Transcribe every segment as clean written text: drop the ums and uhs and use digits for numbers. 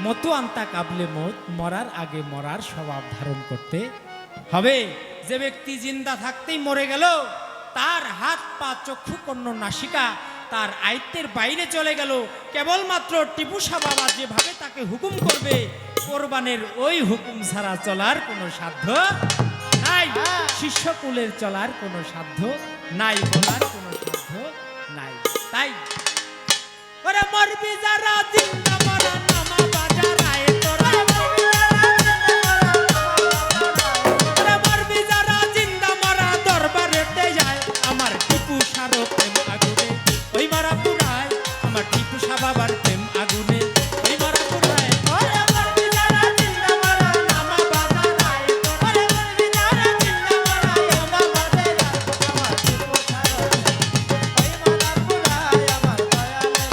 মতো আন্তা কাবলে মত, মরার আগে মরার স্বভাব ধারণ করতে হবে। যে ব্যক্তি জিন্দা থাকতেই মরে গেল, তার হাত পা চক্ষু কর্ণ নাসিকা তার আয়ত্তের বাইরে চলে গেল। কেবলমাত্র টিপু সাহ বাবা যেভাবে তাকে হুকুম করবে, কোরবানের ওই হুকুম ছাড়া চলার কোনো সাধ্য নাই, শিষ্যকুলের চলার কোনো সাধ্য নাই, বলার কোনো সাধ্য নাই। তাই ওরে মরবি যারা জিন্দা মরা নামা বাজার আয় তোরা, ওরে মরবি যারা জিন্দা মরা দরবারেতে যায়। আমার টিপু সারো প্রেম আগুনে ওই মারা পুরায়, আমার টিপু সাহ বাবার প্রেম আগুনে ওই মারা পুরায়। ওরে মরবি যারা জিন্দা মরা নামা বাজার আয় তোরা, ওরে মরবি যারা জিন্দা মরা নামা বাজার আয়। আমার টিপু সারো ওই মারা পুরায়, আমার দয়ালের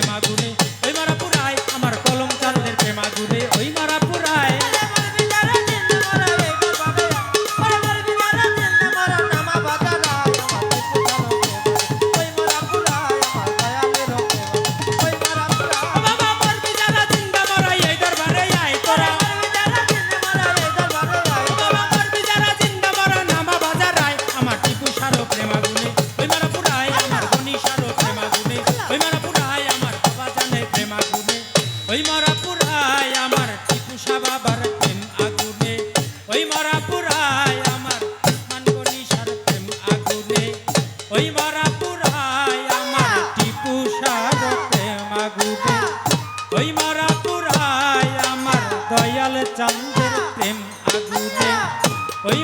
প্রেম আগুনে ওই মারা পুরায় আমার কলম চাঁদের প্রেম আগুনে ওই মারা পুরায় ওই মারা পুরায় আমার টিপু বাবার প্রেম আগুনে ওই মারা পুরায় আমার মানগনিসার প্রেম আগুনে ওই মারা পুরায় আমার টিপু প্রেম আগুনে ওই মারা পুরায় আমার দয়াল চাঁদের প্রেম আগুনে ওই